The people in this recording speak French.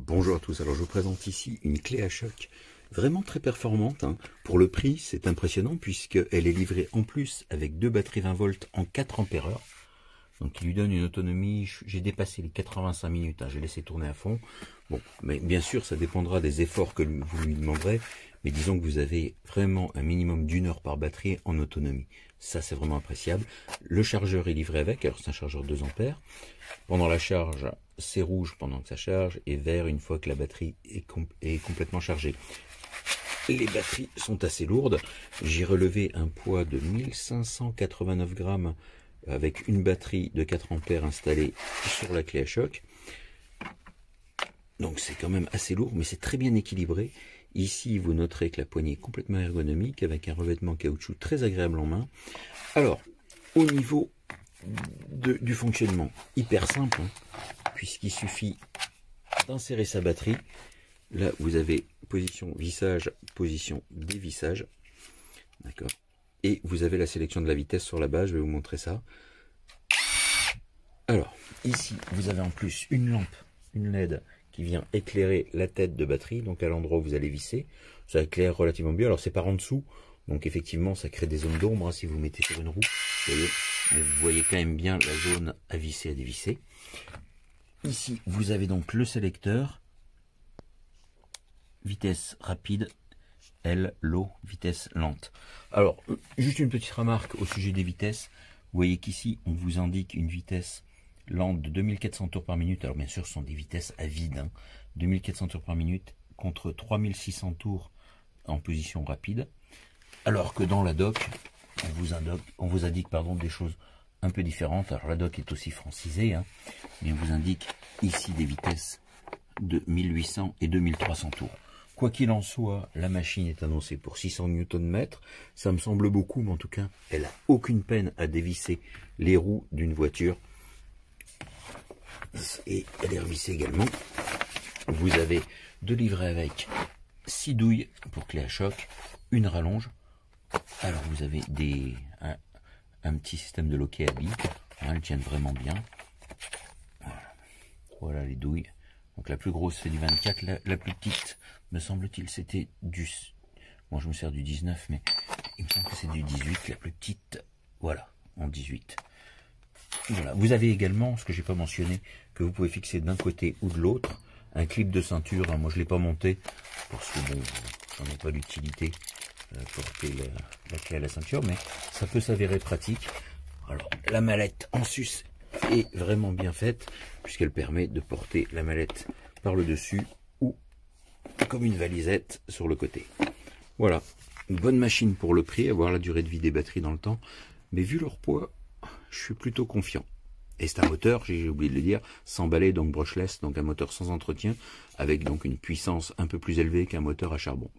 Bonjour à tous, alors je vous présente ici une clé à choc vraiment très performante. Pour le prix, c'est impressionnant puisqu'elle est livrée en plus avec deux batteries 20 volts en 4 ampères-heure. Donc il lui donne une autonomie, j'ai dépassé les 85 minutes, j'ai laissé tourner à fond. Bon, mais bien sûr ça dépendra des efforts que vous lui demanderez, mais disons que vous avez vraiment un minimum d'1 heure par batterie en autonomie. Ça c'est vraiment appréciable. Le chargeur est livré avec, alors c'est un chargeur 2 ampères. Pendant la charge, c'est rouge pendant que ça charge et vert une fois que la batterie est complètement chargée. Les batteries sont assez lourdes. J'ai relevé un poids de 1589 grammes avec une batterie de 4 ampères installée sur la clé à choc. Donc c'est quand même assez lourd, mais c'est très bien équilibré. Ici, vous noterez que la poignée est complètement ergonomique avec un revêtement caoutchouc très agréable en main. Alors, au niveau du fonctionnement, hyper simple, puisqu'il suffit d'insérer sa batterie. Là, vous avez position vissage, position dévissage. D'accord. Et vous avez la sélection de la vitesse sur la base, je vais vous montrer ça. Alors, ici, vous avez en plus une lampe, une LED, qui vient éclairer la tête de batterie, donc à l'endroit où vous allez visser. Ça éclaire relativement bien, alors c'est par en dessous, donc effectivement, ça crée des zones d'ombre, si vous mettez sur une roue, vous voyez, mais vous voyez quand même bien la zone à visser, à dévisser. Ici, vous avez donc le sélecteur, vitesse rapide, L, low, vitesse lente. Alors, juste une petite remarque au sujet des vitesses. Vous voyez qu'ici, on vous indique une vitesse lente de 2400 tours par minute. Alors bien sûr, ce sont des vitesses à vide. 2400 tours par minute contre 3600 tours en position rapide. Alors que dans la doc, on vous indique des choses un peu différentes. Alors la doc est aussi francisée, mais on vous indique ici des vitesses de 1800 et 2300 tours. Quoi qu'il en soit, la machine est annoncée pour 600 Nm. Ça me semble beaucoup, mais en tout cas, elle n'a aucune peine à dévisser les roues d'une voiture. Et elle est revissée également. Vous avez deux livrets avec 6 douilles pour clé à choc, une rallonge. Alors vous avez un petit système de loquet à billes. Elles tiennent vraiment bien. Voilà les douilles. Donc la plus grosse c'est du 24, la plus petite, me semble-t-il, c'était du... Moi je me sers du 19, mais il me semble que c'est du 18, la plus petite, voilà, en 18. Voilà, vous avez également, ce que j'ai pas mentionné, que vous pouvez fixer d'un côté ou de l'autre, un clip de ceinture. Moi je l'ai pas monté, parce que bon, j'en ai pas d'utilité porter la clé à la ceinture, mais ça peut s'avérer pratique. Alors la mallette en sus est vraiment bien faite, puisqu'elle permet de porter la mallette par le dessus ou comme une valisette sur le côté. Voilà, une bonne machine pour le prix, avoir la durée de vie des batteries dans le temps, mais vu leur poids, je suis plutôt confiant. Et c'est un moteur, j'ai oublié de le dire, sans balai, donc brushless, donc un moteur sans entretien, avec donc une puissance un peu plus élevée qu'un moteur à charbon.